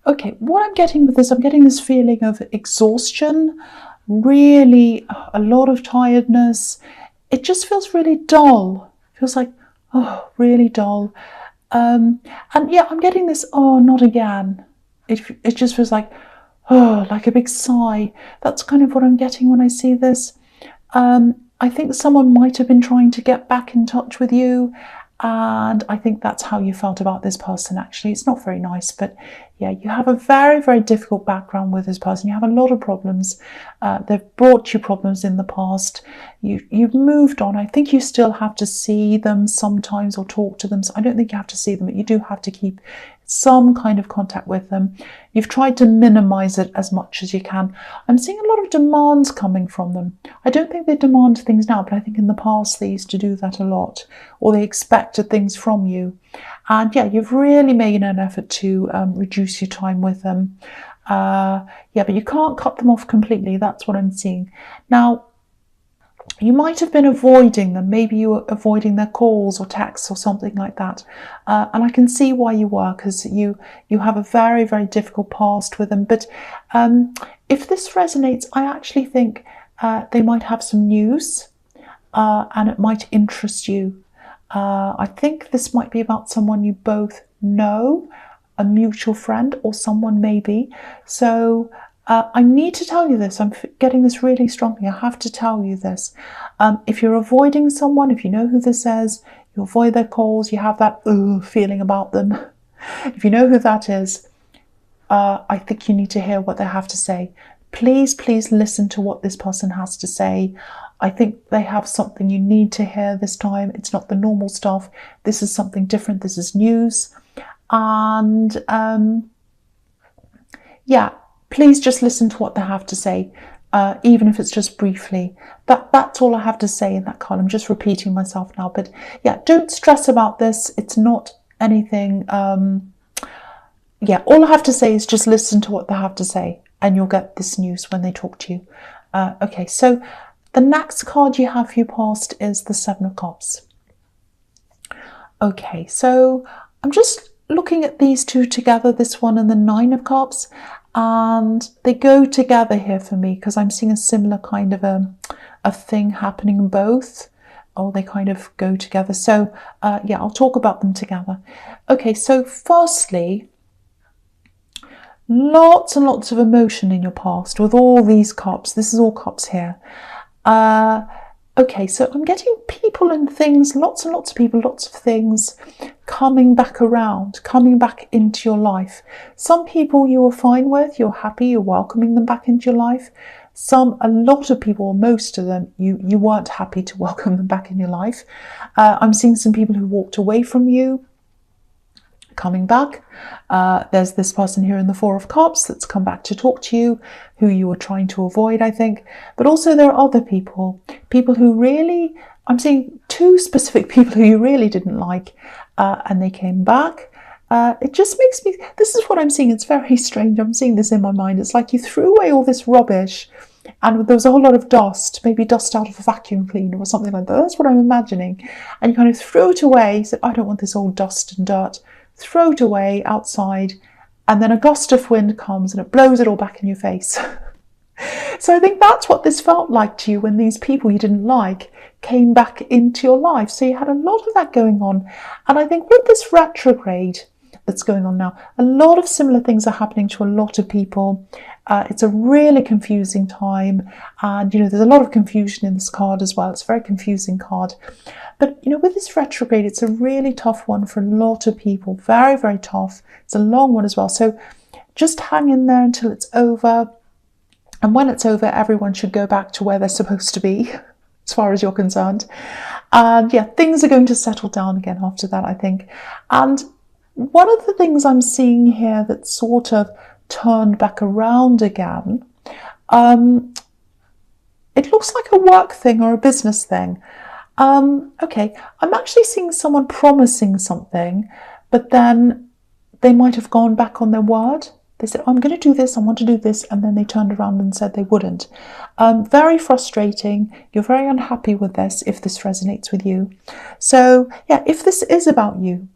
Okay, what I'm getting with this, I'm getting this feeling of exhaustion, really a lot of tiredness. It just feels really dull. It feels like, oh, really dull. And yeah, I'm getting this, oh, not again. It just feels like, oh, like a big sigh. That's kind of what I'm getting when I see this. I think someone might have been trying to get back in touch with you, and I think that's how you felt about this person. Actually, it's not very nice, but yeah, you have a very, very difficult background with this person. You have a lot of problems. They've brought you problems in the past. You've moved on. I think you still have to see them sometimes or talk to them. So I don't think you have to see them, but you do have to keep some kind of contact with them. You've tried to minimize it as much as you can. I'm seeing a lot of demands coming from them. I don't think they demand things now, but I think in the past they used to do that a lot, or they expected things from you. And yeah, you've really made an effort to reduce your time with them. Yeah, but you can't cut them off completely. That's what I'm seeing. Now, you might have been avoiding them. Maybe you were avoiding their calls or texts or something like that. And I can see why you were, because you have a very, very difficult past with them. But if this resonates, I actually think they might have some news and it might interest you. I think this might be about someone you both know, a mutual friend or someone maybe. So I need to tell you this. I'm getting this really strongly. I have to tell you this. If you're avoiding someone, if you know who this is, you avoid their calls, you have that feeling about them. If you know who that is, I think you need to hear what they have to say. Please, please listen to what this person has to say. I think they have something you need to hear this time. It's not the normal stuff. This is something different. This is news. And yeah, please just listen to what they have to say, even if it's just briefly. That's all I have to say in that card. I'm just repeating myself now. But yeah, don't stress about this. It's not anything. Yeah, all I have to say is just listen to what they have to say, and you'll get this news when they talk to you. Okay, so the next card you have for your past is the Seven of Cups. Okay, so I'm just looking at these two together, this one and the Nine of Cups, and they go together here for me because I'm seeing a similar kind of a thing happening in both. Oh, they kind of go together. So yeah, I'll talk about them together. Okay, so firstly, lots and lots of emotion in your past with all these cups. This is all cups here. Okay, so I'm getting people and things, lots and lots of people, lots of things coming back around, coming back into your life. Some people you were fine with, you're happy, you're welcoming them back into your life. A lot of people, most of them, you weren't happy to welcome them back in your life. I'm seeing some people who walked away from you coming back. There's this person here in the Four of Cups that's come back to talk to you, who you were trying to avoid, I think. But also there are other people who really, I'm seeing two specific people who you really didn't like, and they came back. It just makes me, this is what I'm seeing. It's very strange. I'm seeing this in my mind. It's like you threw away all this rubbish and there was a whole lot of dust, maybe dust out of a vacuum cleaner or something like that. That's what I'm imagining. And you kind of threw it away, said, I don't want this old dust and dirt. Throw it away outside, and then a gust of wind comes and it blows it all back in your face. So I think that's what this felt like to you when these people you didn't like came back into your life. So you had a lot of that going on. And I think with this retrograde that's going on now, a lot of similar things are happening to a lot of people. It's a really confusing time. And, there's a lot of confusion in this card as well. It's a very confusing card. But, with this retrograde, it's a really tough one for a lot of people. Very, very tough. It's a long one as well. So just hang in there until it's over. And when it's over, everyone should go back to where they're supposed to be, as far as you're concerned. And yeah, things are going to settle down again after that, I think. And one of the things I'm seeing here that's sort of turned back around again, it looks like a work thing or a business thing. Okay, I'm actually seeing someone promising something, but then they might have gone back on their word. They said, I'm going to do this, I want to do this, and then they turned around and said they wouldn't. Very frustrating. You're very unhappy with this if this resonates with you. So yeah, if this is about you,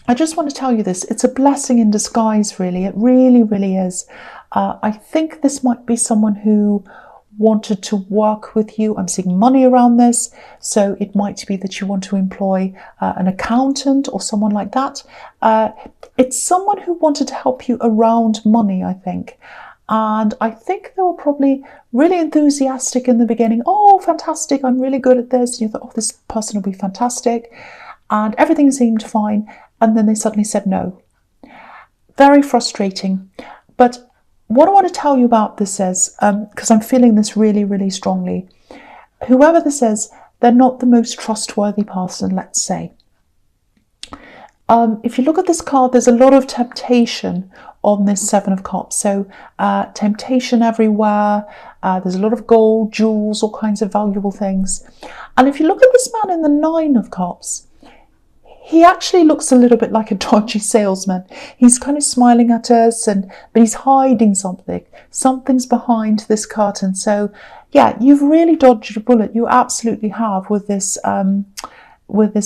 I just want to tell you this. It's a blessing in disguise, really. It really, really is. I think this might be someone who wanted to work with you. I'm seeing money around this. So it might be that you want to employ an accountant or someone like that. It's someone who wanted to help you around money, I think. And I think they were probably really enthusiastic in the beginning. Oh, fantastic, I'm really good at this. And you thought, oh, this person will be fantastic. And everything seemed fine. And then they suddenly said no. Very frustrating. But what I want to tell you about this is, because I'm feeling this really, really strongly, whoever this is, they're not the most trustworthy person, let's say. If you look at this card, there's a lot of temptation on this Seven of Cups. So temptation everywhere. There's a lot of gold, jewels, all kinds of valuable things. And if you look at this man in the Nine of Cups, he actually looks a little bit like a dodgy salesman. He's kind of smiling at us, but he's hiding something. Something's behind this curtain. So yeah, you've really dodged a bullet. You absolutely have with this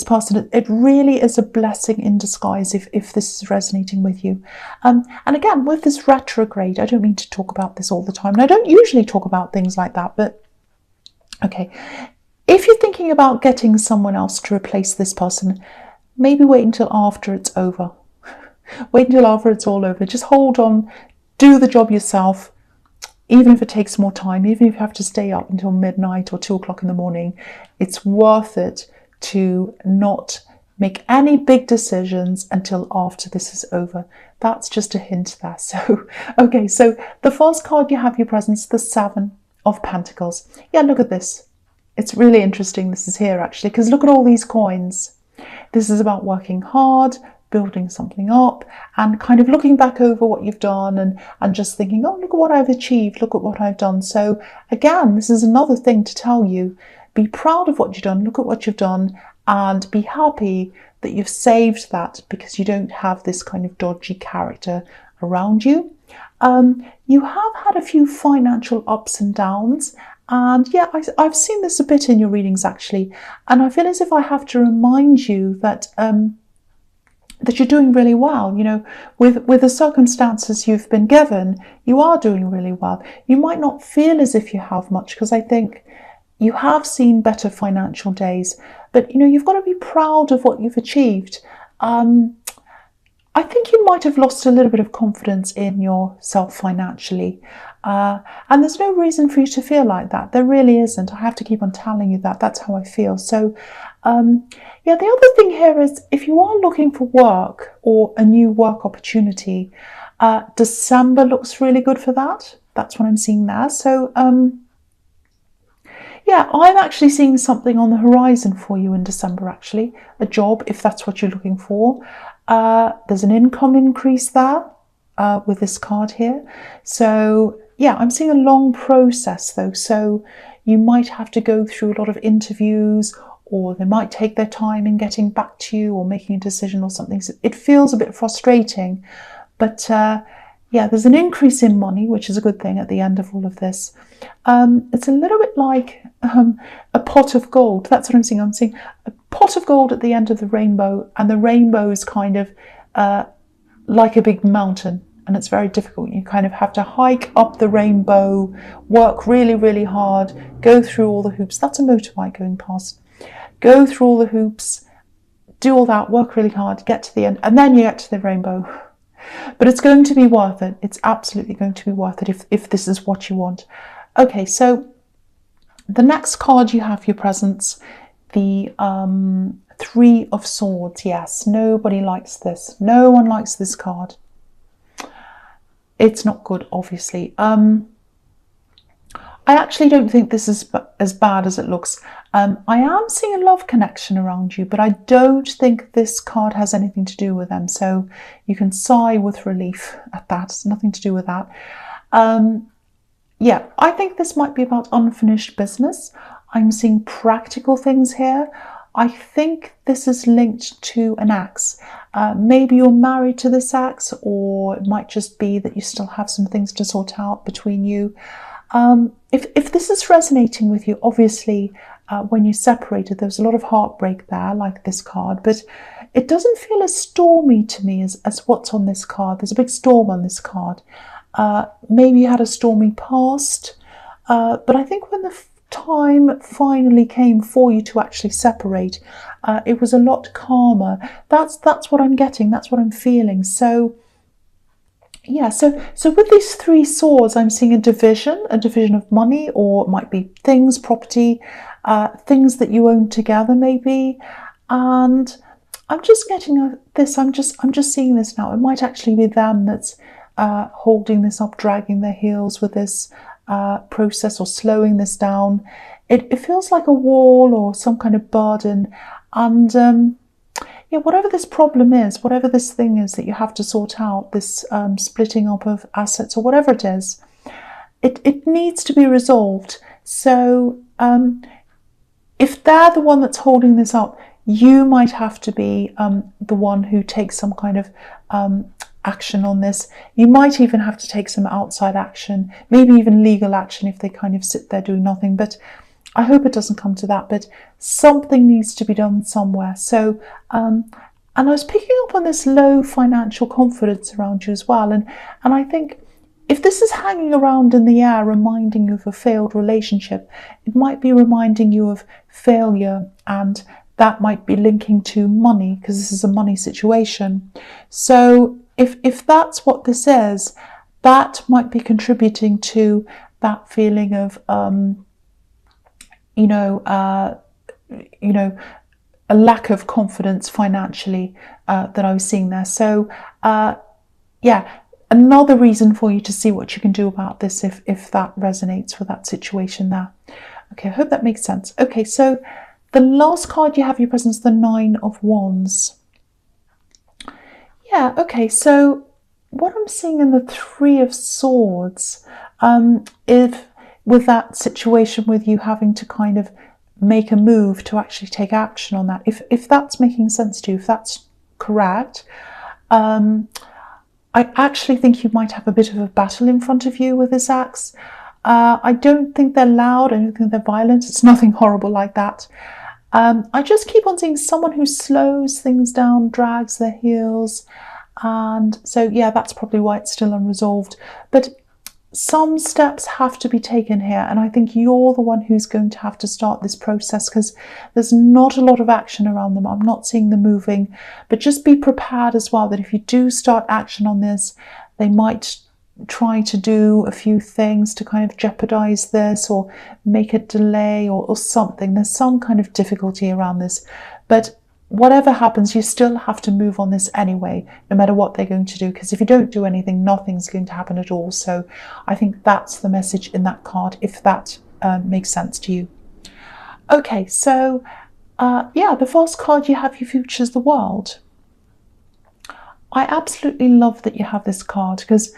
person. It really is a blessing in disguise if this is resonating with you. And again, with this retrograde, I don't mean to talk about this all the time. And I don't usually talk about things like that, but okay. If you're thinking about getting someone else to replace this person, maybe wait until after it's over. Wait until after it's all over. Just hold on, do the job yourself, even if it takes more time, even if you have to stay up until midnight or 2 o'clock in the morning. It's worth it to not make any big decisions until after this is over. That's just a hint there. So, okay, so the first card you have your presence, the Seven of Pentacles. Yeah, look at this. It's really interesting this is here actually, because look at all these coins. This is about working hard, building something up, and kind of looking back over what you've done and just thinking, oh, look at what I've achieved, look at what I've done. So again, this is another thing to tell you. Be proud of what you've done, look at what you've done, and be happy that you've saved that because you don't have this kind of dodgy character around you. You have had a few financial ups and downs. And yeah, I've seen this a bit in your readings actually, and I feel as if I have to remind you that that you're doing really well. You know, with the circumstances you've been given, you are doing really well. You might not feel as if you have much, because I think you have seen better financial days, but you know, you've got to be proud of what you've achieved. I think you might have lost a little bit of confidence in yourself financially. And there's no reason for you to feel like that. There really isn't. I have to keep on telling you that. That's how I feel. So, yeah, the other thing here is if you are looking for work or a new work opportunity, December looks really good for that. That's what I'm seeing there. So, yeah, I'm actually seeing something on the horizon for you in December, actually. A job, if that's what you're looking for. There's an income increase there with this card here. So yeah, I'm seeing a long process though. So you might have to go through a lot of interviews, or they might take their time in getting back to you or making a decision or something. So it feels a bit frustrating, but yeah, there's an increase in money, which is a good thing at the end of all of this. It's a little bit like a pot of gold. That's what I'm seeing. I'm seeing a pot of gold at the end of the rainbow, and the rainbow is kind of like a big mountain, and it's very difficult. You kind of have to hike up the rainbow, work really, really hard, go through all the hoops. That's a motorbike going past. Go through all the hoops, do all that, work really hard, get to the end, and then you get to the rainbow. But it's going to be worth it. It's absolutely going to be worth it if this is what you want. Okay, so the next card you have your presence, the Three of Swords. Yes, nobody likes this. No one likes this card. It's not good, obviously. I actually don't think this is as bad as it looks. I am seeing a love connection around you, but I don't think this card has anything to do with them. So you can sigh with relief at that. It's nothing to do with that. Yeah, I think this might be about unfinished business. I'm seeing practical things here. I think this is linked to an ex. Maybe you're married to this ex, or it might just be that you still have some things to sort out between you. If this is resonating with you, obviously when you separated, there was a lot of heartbreak there, like this card, but it doesn't feel as stormy to me as what's on this card. There's a big storm on this card. Maybe you had a stormy past, but I think when the time finally came for you to actually separate, it was a lot calmer. That's what I'm getting. That's what I'm feeling. So yeah, so with these 3 swords, I'm seeing a division of money, or it might be things, property, things that you own together maybe. And I'm just getting this. I'm just seeing this now. It might actually be them that's holding this up, dragging their heels with this process, or slowing this down. It feels like a wall or some kind of burden. And yeah, whatever this problem is, whatever this thing is that you have to sort out, this splitting up of assets or whatever it is, it needs to be resolved. So if they're the one that's holding this up, you might have to be the one who takes some kind of action on this. You might even have to take some outside action, maybe even legal action if they kind of sit there doing nothing. But I hope it doesn't come to that, but something needs to be done somewhere. So, and I was picking up on this low financial confidence around you as well. And I think if this is hanging around in the air, reminding you of a failed relationship, it might be reminding you of failure, and that might be linking to money, because this is a money situation. So if that's what this is, that might be contributing to that feeling of, a lack of confidence financially that I was seeing there. So yeah, another reason for you to see what you can do about this if that resonates with that situation there. Okay, I hope that makes sense. Okay, so the last card you have your presence, the 9 of Wands. Yeah, okay, so what I'm seeing in the 3 of Swords, if with that situation with you having to kind of make a move to actually take action on that, if that's making sense to you, if that's correct, I actually think you might have a bit of a battle in front of you with this axe. I don't think they're loud, I don't think they're violent, it's nothing horrible like that. I just keep on seeing someone who slows things down, drags their heels, and so yeah, that's probably why it's still unresolved. But some steps have to be taken here, and I think you're the one who's going to have to start this process, because there's not a lot of action around them. I'm not seeing them moving, but just be prepared as well that if you do start action on this, they might try to do a few things to kind of jeopardize this or make it delay or something. There's some kind of difficulty around this, but whatever happens, you still have to move on this anyway, no matter what they're going to do, because if you don't do anything, nothing's going to happen at all. So I think that's the message in that card, if that makes sense to you. Okay, so yeah, the first card you have, your future is the World. I absolutely love that you have this card, because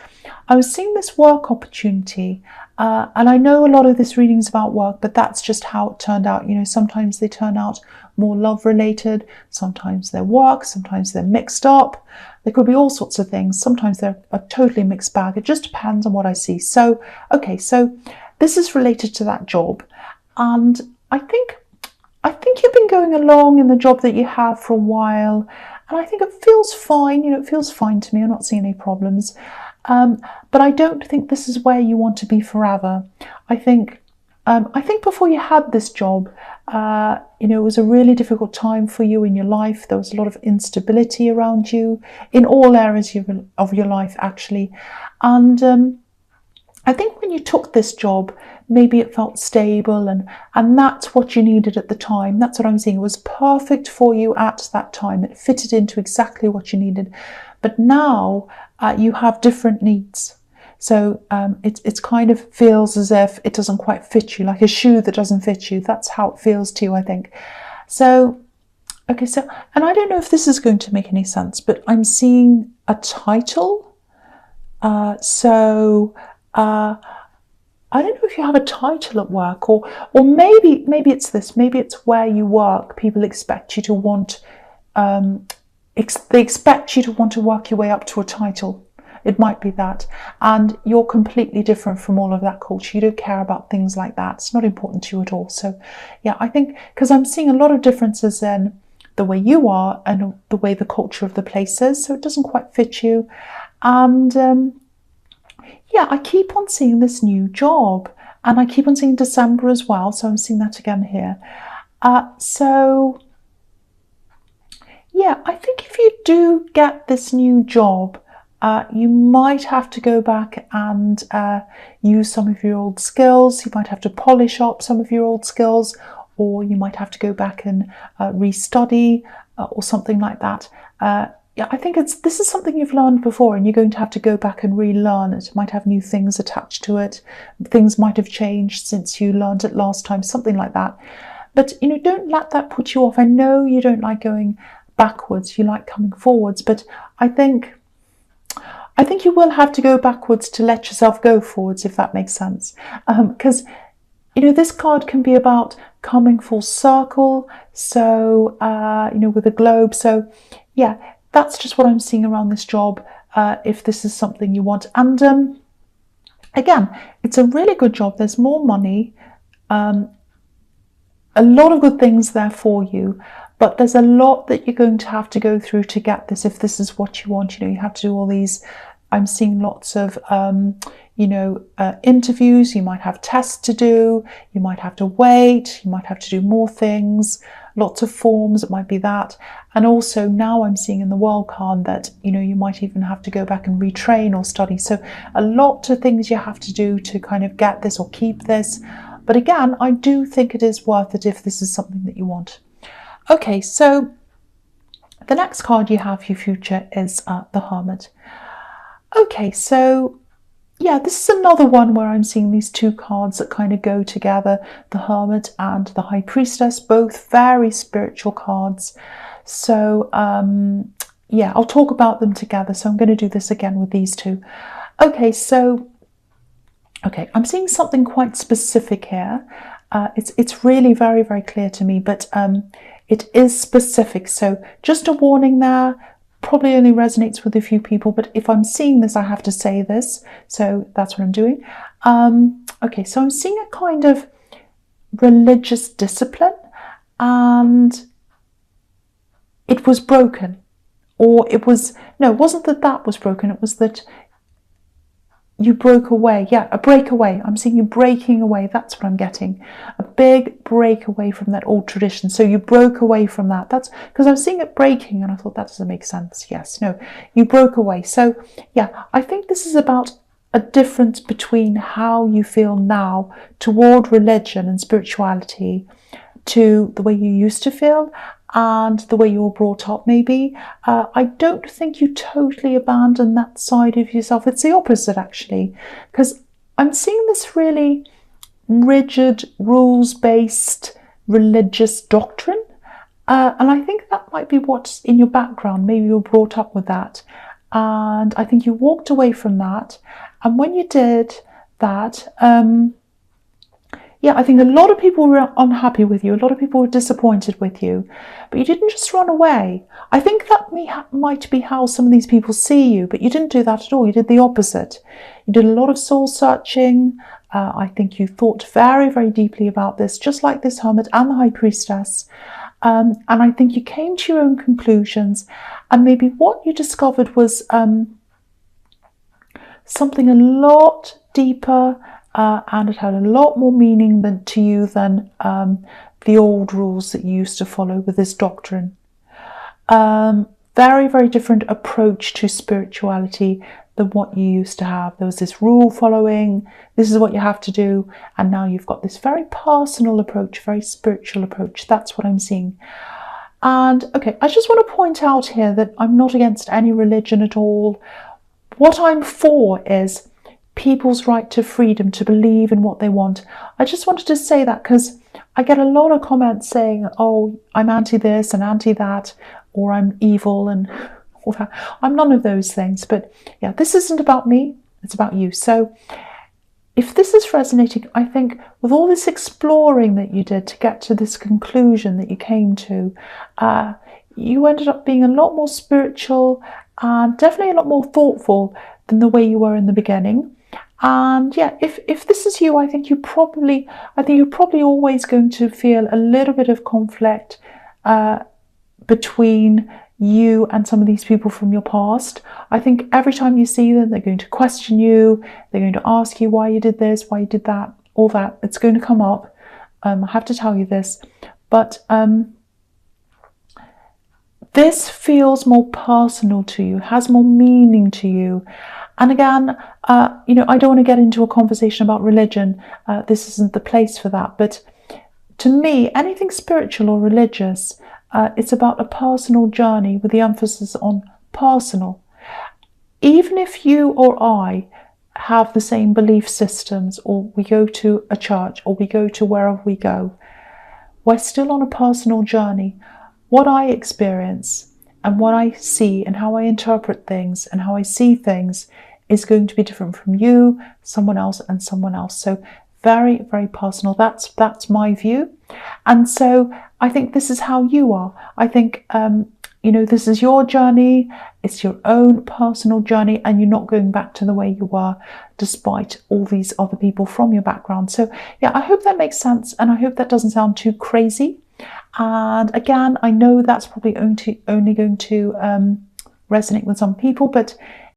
I was seeing this work opportunity, and I know a lot of this reading is about work, but that's just how it turned out. You know, sometimes they turn out more love related, sometimes they're work, sometimes they're mixed up. There could be all sorts of things. Sometimes they're a totally mixed bag. It just depends on what I see. So, okay, so this is related to that job, and I think you've been going along in the job that you have for a while, and I think it feels fine. You know, it feels fine to me. I'm not seeing any problems. But I don't think this is where you want to be forever. I think before you had this job, you know, it was a really difficult time for you in your life. There was a lot of instability around you in all areas of your life, actually. And I think when you took this job, maybe it felt stable, and that's what you needed at the time. That's what I'm seeing. It was perfect for you at that time. It fitted into exactly what you needed. But now you have different needs. So it kind of feels as if it doesn't quite fit you, like a shoe that doesn't fit you. That's how it feels to you, I think. So, okay, so, and I don't know if this is going to make any sense, but I'm seeing a title. I don't know if you have a title at work, or maybe it's this. Maybe it's where you work. People expect you to want, they expect you to want to work your way up to a title. It might be that, and you're completely different from all of that culture. You don't care about things like that. It's not important to you at all. So yeah, I think, because I'm seeing a lot of differences in the way you are and the way the culture of the place is, so it doesn't quite fit you. And yeah, I keep on seeing this new job, and I keep on seeing December as well, so I'm seeing that again here. So yeah, I think if you do get this new job, you might have to go back and use some of your old skills. You might have to polish up some of your old skills, or you might have to go back and restudy or something like that. Yeah, I think this is something you've learned before, and you're going to have to go back and relearn it. It might have new things attached to it. Things might have changed since you learned it last time, something like that. But, you know, don't let that put you off. I know you don't like going backwards, you like coming forwards, but I think you will have to go backwards to let yourself go forwards, if that makes sense. Because, you know, this card can be about coming full circle. So, you know, with a globe. So, yeah, that's just what I'm seeing around this job, if this is something you want. And again, it's a really good job. There's more money, a lot of good things there for you. But there's a lot that you're going to have to go through to get this, if this is what you want. You know, you have to do all these, I'm seeing lots of, you know, interviews. You might have tests to do. You might have to wait. You might have to do more things, lots of forms. It might be that. And also now I'm seeing in the World card that, you know, you might even have to go back and retrain or study. So a lot of things you have to do to kind of get this or keep this. But again, I do think it is worth it if this is something that you want. Okay, so the next card you have for your future is the Hermit. Okay, so yeah, this is another one where I'm seeing these two cards that kind of go together, the Hermit and the High Priestess, both very spiritual cards. So yeah, I'll talk about them together. So I'm going to do this again with these two. Okay, so I'm seeing something quite specific here. It's really very, very clear to me, but it is specific. So just a warning there, probably only resonates with a few people, but if I'm seeing this, I have to say this. So that's what I'm doing. Okay, so I'm seeing a kind of religious discipline, and it was broken. Or it was, no, it wasn't that was broken. It was that you broke away. Yeah, a breakaway. I'm seeing you breaking away. That's what I'm getting. A big break away from that old tradition. So you broke away from that. That's because I was seeing it breaking and I thought that doesn't make sense. Yes, no, you broke away. So yeah, I think this is about a difference between how you feel now toward religion and spirituality to the way you used to feel and the way you were brought up, maybe. I don't think you totally abandon that side of yourself. It's the opposite, actually, because I'm seeing this really rigid, rules-based religious doctrine. And I think that might be what's in your background. Maybe you were brought up with that. And I think you walked away from that. And when you did that, yeah, I think a lot of people were unhappy with you. A lot of people were disappointed with you. But you didn't just run away. I think that might be how some of these people see you. But you didn't do that at all. You did the opposite. You did a lot of soul searching. I think you thought very, very deeply about this, just like this Hermit and the High Priestess. And I think you came to your own conclusions. And maybe what you discovered was something a lot deeper, and it had a lot more meaning to you than the old rules that you used to follow with this doctrine. Very, very different approach to spirituality than what you used to have. There was this rule following, this is what you have to do, and now you've got this very personal approach, very spiritual approach. That's what I'm seeing. And okay, I just want to point out here that I'm not against any religion at all. What I'm for is people's right to freedom to believe in what they want. I just wanted to say that because I get a lot of comments saying, oh, I'm anti this and anti that, or I'm evil and all that. I'm none of those things. But yeah, this isn't about me, it's about you. So if this is resonating, I think with all this exploring that you did to get to this conclusion that you came to, you ended up being a lot more spiritual and definitely a lot more thoughtful than the way you were in the beginning. And yeah, if this is you, I think you're probably always going to feel a little bit of conflict between you and some of these people from your past. I think every time you see them, they're going to question you. They're going to ask you why you did this, why you did that, all that. It's going to come up. I have to tell you this. But this feels more personal to you, has more meaning to you. And again, you know, I don't want to get into a conversation about religion. This isn't the place for that. But to me, anything spiritual or religious, it's about a personal journey with the emphasis on personal. Even if you or I have the same belief systems, or we go to a church, or we go to wherever we go, we're still on a personal journey. What I experience and what I see and how I interpret things and how I see things is going to be different from you, someone else, and someone else. So very, very personal. That's my view. And so I think this is how you are. I think, you know, this is your journey. It's your own personal journey, and you're not going back to the way you were despite all these other people from your background. So yeah, I hope that makes sense, and I hope that doesn't sound too crazy. And again, I know that's probably only going to resonate with some people, but